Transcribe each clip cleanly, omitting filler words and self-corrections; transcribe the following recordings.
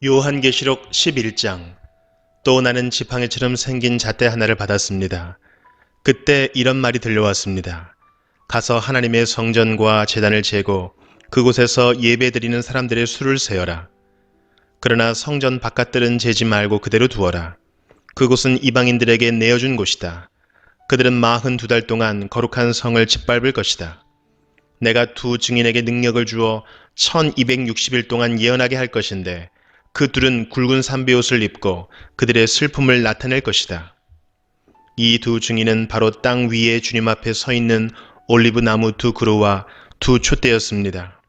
요한계시록 11장. 또 나는 지팡이처럼 생긴 잣대 하나를 받았습니다. 그때 이런 말이 들려왔습니다. 가서 하나님의 성전과 제단을 재고 그곳에서 예배드리는 사람들의 수를 세어라. 그러나 성전 바깥들은 재지 말고 그대로 두어라. 그곳은 이방인들에게 내어준 곳이다. 그들은 42달 동안 거룩한 성을 짓밟을 것이다. 내가 두 증인에게 능력을 주어 1260일 동안 예언하게 할 것인데 그 둘은 굵은 삼배옷을 입고 그들의 슬픔을 나타낼 것이다. 이 두 증인은 바로 땅 위에 주님 앞에 서 있는 올리브 나무 두 그루와 두 촛대였습니다.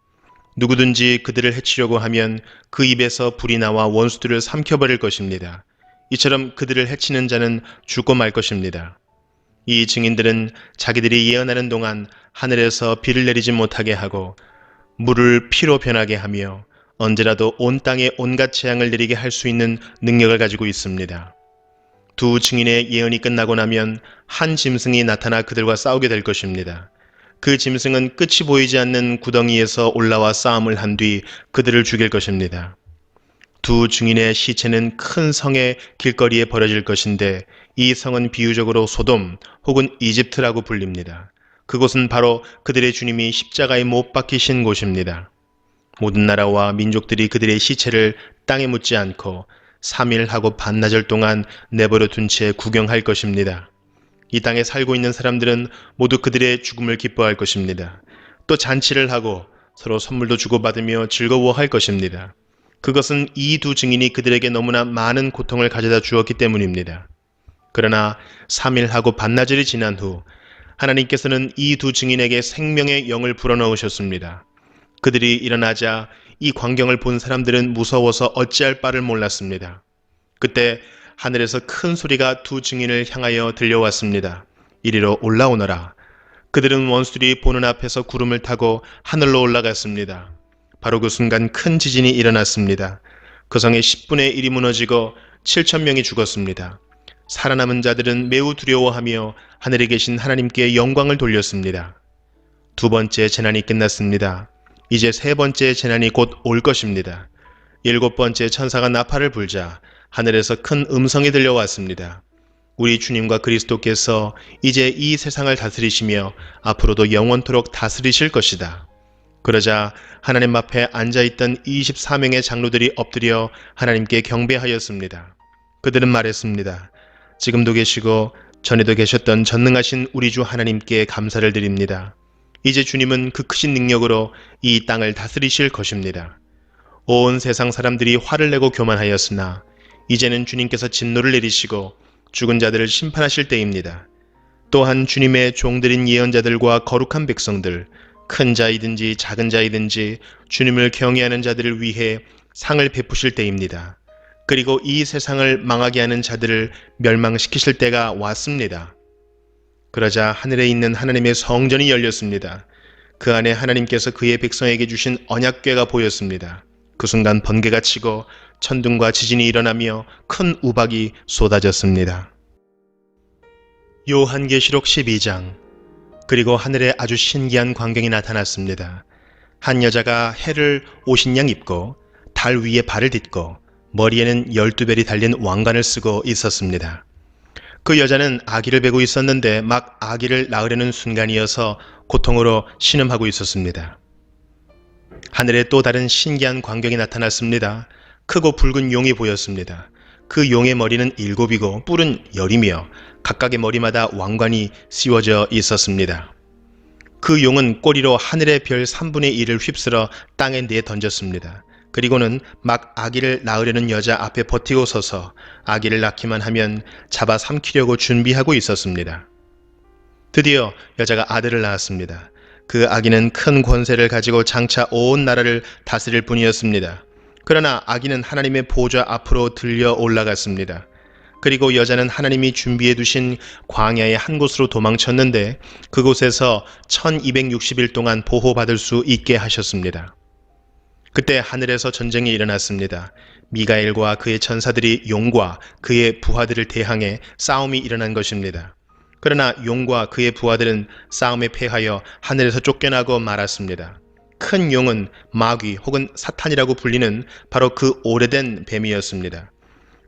누구든지 그들을 해치려고 하면 그 입에서 불이 나와 원수들을 삼켜버릴 것입니다. 이처럼 그들을 해치는 자는 죽고 말 것입니다. 이 증인들은 자기들이 예언하는 동안 하늘에서 비를 내리지 못하게 하고 물을 피로 변하게 하며 언제라도 온 땅에 온갖 재앙을 내리게 할 수 있는 능력을 가지고 있습니다. 두 증인의 예언이 끝나고 나면 한 짐승이 나타나 그들과 싸우게 될 것입니다. 그 짐승은 끝이 보이지 않는 구덩이에서 올라와 싸움을 한 뒤 그들을 죽일 것입니다. 두 증인의 시체는 큰 성의 길거리에 버려질 것인데 이 성은 비유적으로 소돔 혹은 이집트라고 불립니다. 그곳은 바로 그들의 주님이 십자가에 못 박히신 곳입니다. 모든 나라와 민족들이 그들의 시체를 땅에 묻지 않고 3일하고 반나절 동안 내버려 둔 채 구경할 것입니다. 이 땅에 살고 있는 사람들은 모두 그들의 죽음을 기뻐할 것입니다. 또 잔치를 하고 서로 선물도 주고받으며 즐거워할 것입니다. 그것은 이 두 증인이 그들에게 너무나 많은 고통을 가져다 주었기 때문입니다. 그러나 3일하고 반나절이 지난 후 하나님께서는 이 두 증인에게 생명의 영을 불어넣으셨습니다. 그들이 일어나자 이 광경을 본 사람들은 무서워서 어찌할 바를 몰랐습니다. 그때 하늘에서 큰 소리가 두 증인을 향하여 들려왔습니다. 이리로 올라오너라. 그들은 원수들이 보는 앞에서 구름을 타고 하늘로 올라갔습니다. 바로 그 순간 큰 지진이 일어났습니다. 그 성의 10분의 1이 무너지고 7천 명이 죽었습니다. 살아남은 자들은 매우 두려워하며 하늘에 계신 하나님께 영광을 돌렸습니다. 두 번째 재난이 끝났습니다. 이제 세 번째 재난이 곧 올 것입니다. 일곱 번째 천사가 나팔을 불자 하늘에서 큰 음성이 들려왔습니다. 우리 주님과 그리스도께서 이제 이 세상을 다스리시며 앞으로도 영원토록 다스리실 것이다. 그러자 하나님 앞에 앉아있던 24명의 장로들이 엎드려 하나님께 경배하였습니다. 그들은 말했습니다. 지금도 계시고 전에도 계셨던 전능하신 우리 주 하나님께 감사를 드립니다. 이제 주님은 그 크신 능력으로 이 땅을 다스리실 것입니다. 온 세상 사람들이 화를 내고 교만하였으나 이제는 주님께서 진노를 내리시고 죽은 자들을 심판하실 때입니다. 또한 주님의 종들인 예언자들과 거룩한 백성들, 큰 자이든지 작은 자이든지 주님을 경외하는 자들을 위해 상을 베푸실 때입니다. 그리고 이 세상을 망하게 하는 자들을 멸망시키실 때가 왔습니다. 그러자 하늘에 있는 하나님의 성전이 열렸습니다. 그 안에 하나님께서 그의 백성에게 주신 언약궤가 보였습니다. 그 순간 번개가 치고 천둥과 지진이 일어나며 큰 우박이 쏟아졌습니다. 요한계시록 12장. 그리고 하늘에 아주 신기한 광경이 나타났습니다. 한 여자가 해를 옷인양 입고 달 위에 발을 딛고 머리에는 12별이 달린 왕관을 쓰고 있었습니다. 그 여자는 아기를 베고 있었는데 막 아기를 낳으려는 순간이어서 고통으로 신음하고 있었습니다. 하늘에 또 다른 신기한 광경이 나타났습니다. 크고 붉은 용이 보였습니다. 그 용의 머리는 7이고 뿔은 10이며 각각의 머리마다 왕관이 씌워져 있었습니다. 그 용은 꼬리로 하늘의 별 3분의 1을 휩쓸어 땅에 내어 던졌습니다. 그리고는 막 아기를 낳으려는 여자 앞에 버티고 서서 아기를 낳기만 하면 잡아 삼키려고 준비하고 있었습니다. 드디어 여자가 아들을 낳았습니다. 그 아기는 큰 권세를 가지고 장차 온 나라를 다스릴 뿐이었습니다. 그러나 아기는 하나님의 보좌 앞으로 들려 올라갔습니다. 그리고 여자는 하나님이 준비해 두신 광야의 한 곳으로 도망쳤는데 그곳에서 1260일 동안 보호받을 수 있게 하셨습니다. 그때 하늘에서 전쟁이 일어났습니다. 미가엘과 그의 천사들이 용과 그의 부하들을 대항해 싸움이 일어난 것입니다. 그러나 용과 그의 부하들은 싸움에 패하여 하늘에서 쫓겨나고 말았습니다. 큰 용은 마귀 혹은 사탄이라고 불리는 바로 그 오래된 뱀이었습니다.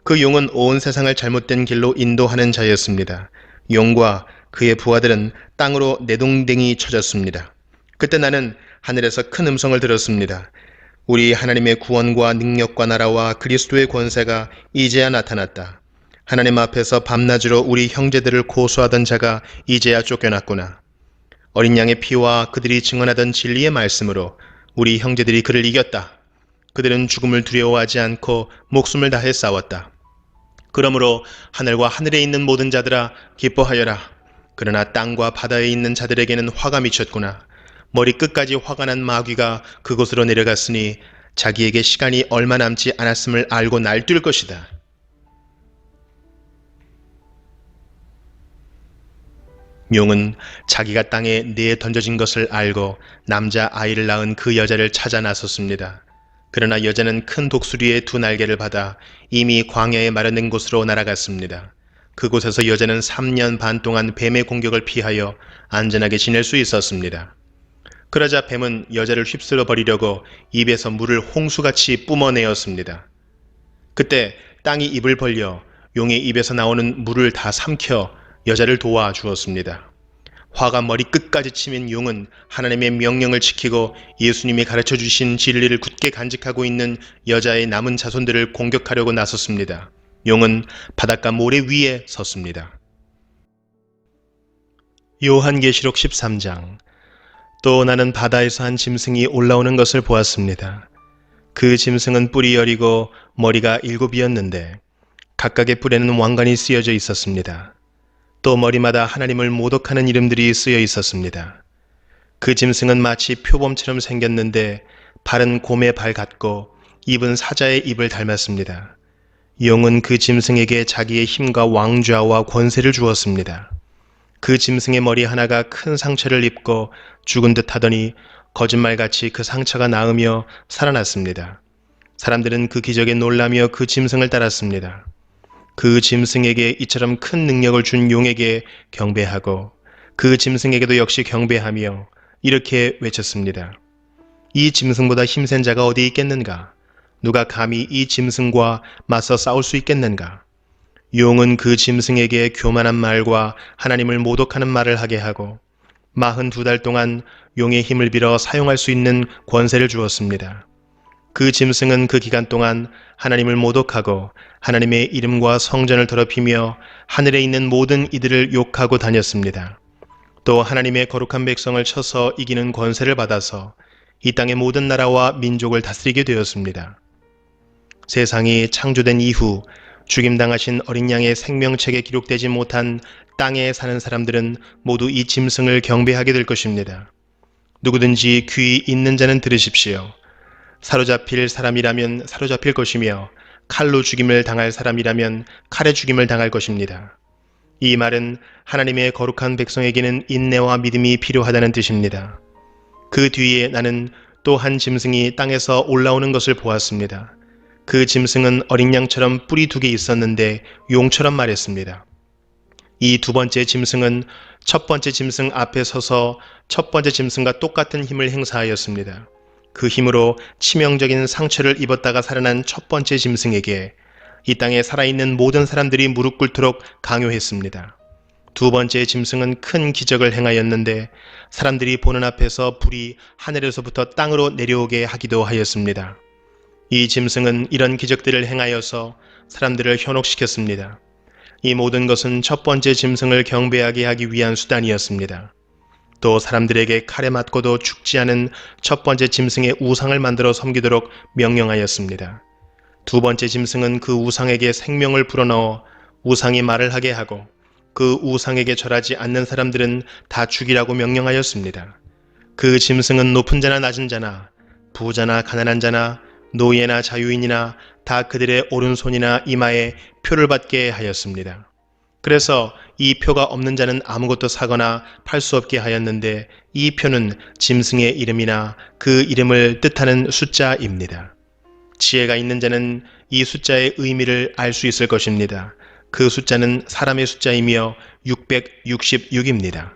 그 용은 온 세상을 잘못된 길로 인도하는 자였습니다. 용과 그의 부하들은 땅으로 내동댕이 쳐졌습니다. 그때 나는 하늘에서 큰 음성을 들었습니다. 우리 하나님의 구원과 능력과 나라와 그리스도의 권세가 이제야 나타났다. 하나님 앞에서 밤낮으로 우리 형제들을 고소하던 자가 이제야 쫓겨났구나. 어린 양의 피와 그들이 증언하던 진리의 말씀으로 우리 형제들이 그를 이겼다. 그들은 죽음을 두려워하지 않고 목숨을 다해 싸웠다. 그러므로 하늘과 하늘에 있는 모든 자들아 기뻐하여라. 그러나 땅과 바다에 있는 자들에게는 화가 미쳤구나. 머리 끝까지 화가 난 마귀가 그곳으로 내려갔으니 자기에게 시간이 얼마 남지 않았음을 알고 날뛸 것이다. 용은 자기가 땅에 내에 던져진 것을 알고 남자 아이를 낳은 그 여자를 찾아 나섰습니다. 그러나 여자는 큰 독수리의 두 날개를 받아 이미 광야에 마련된 곳으로 날아갔습니다. 그곳에서 여자는 3년 반 동안 뱀의 공격을 피하여 안전하게 지낼 수 있었습니다. 그러자 뱀은 여자를 휩쓸어 버리려고 입에서 물을 홍수같이 뿜어내었습니다. 그때 땅이 입을 벌려 용의 입에서 나오는 물을 다 삼켜 여자를 도와주었습니다. 화가 머리 끝까지 치민 용은 하나님의 명령을 지키고 예수님이 가르쳐 주신 진리를 굳게 간직하고 있는 여자의 남은 자손들을 공격하려고 나섰습니다. 용은 바닷가 모래 위에 섰습니다. 요한계시록 13장. 또 나는 바다에서 한 짐승이 올라오는 것을 보았습니다. 그 짐승은 뿔이 여리고 머리가 7이었는데 각각의 뿔에는 왕관이 쓰여져 있었습니다. 또 머리마다 하나님을 모독하는 이름들이 쓰여 있었습니다. 그 짐승은 마치 표범처럼 생겼는데 발은 곰의 발 같고 입은 사자의 입을 닮았습니다. 용은 그 짐승에게 자기의 힘과 왕좌와 권세를 주었습니다. 그 짐승의 머리 하나가 큰 상처를 입고 죽은 듯 하더니 거짓말같이 그 상처가 나으며 살아났습니다. 사람들은 그 기적에 놀라며 그 짐승을 따랐습니다. 그 짐승에게 이처럼 큰 능력을 준 용에게 경배하고 그 짐승에게도 역시 경배하며 이렇게 외쳤습니다. 이 짐승보다 힘센 자가 어디 있겠는가? 누가 감히 이 짐승과 맞서 싸울 수 있겠는가? 용은 그 짐승에게 교만한 말과 하나님을 모독하는 말을 하게 하고 42달 동안 용의 힘을 빌어 사용할 수 있는 권세를 주었습니다. 그 짐승은 그 기간 동안 하나님을 모독하고 하나님의 이름과 성전을 더럽히며 하늘에 있는 모든 이들을 욕하고 다녔습니다. 또 하나님의 거룩한 백성을 쳐서 이기는 권세를 받아서 이 땅의 모든 나라와 민족을 다스리게 되었습니다. 세상이 창조된 이후 죽임당하신 어린 양의 생명책에 기록되지 못한 땅에 사는 사람들은 모두 이 짐승을 경배하게 될 것입니다. 누구든지 귀 있는 자는 들으십시오. 사로잡힐 사람이라면 사로잡힐 것이며 칼로 죽임을 당할 사람이라면 칼에 죽임을 당할 것입니다. 이 말은 하나님의 거룩한 백성에게는 인내와 믿음이 필요하다는 뜻입니다. 그 뒤에 나는 또 한 짐승이 땅에서 올라오는 것을 보았습니다. 그 짐승은 어린 양처럼 뿔이 2개 있었는데 용처럼 말했습니다. 이 두 번째 짐승은 첫 번째 짐승 앞에 서서 첫 번째 짐승과 똑같은 힘을 행사하였습니다. 그 힘으로 치명적인 상처를 입었다가 살아난 첫 번째 짐승에게 이 땅에 살아있는 모든 사람들이 무릎 꿇도록 강요했습니다. 두 번째 짐승은 큰 기적을 행하였는데 사람들이 보는 앞에서 불이 하늘에서부터 땅으로 내려오게 하기도 하였습니다. 이 짐승은 이런 기적들을 행하여서 사람들을 현혹시켰습니다. 이 모든 것은 첫 번째 짐승을 경배하게 하기 위한 수단이었습니다. 또 사람들에게 칼에 맞고도 죽지 않은 첫 번째 짐승의 우상을 만들어 섬기도록 명령하였습니다. 두 번째 짐승은 그 우상에게 생명을 불어넣어 우상이 말을 하게 하고 그 우상에게 절하지 않는 사람들은 다 죽이라고 명령하였습니다. 그 짐승은 높은 자나 낮은 자나 부자나 가난한 자나 노예나 자유인이나 다 그들의 오른손이나 이마에 표를 받게 하였습니다. 그래서 이 표가 없는 자는 아무것도 사거나 팔 수 없게 하였는데 이 표는 짐승의 이름이나 그 이름을 뜻하는 숫자입니다. 지혜가 있는 자는 이 숫자의 의미를 알 수 있을 것입니다. 그 숫자는 사람의 숫자이며 666입니다.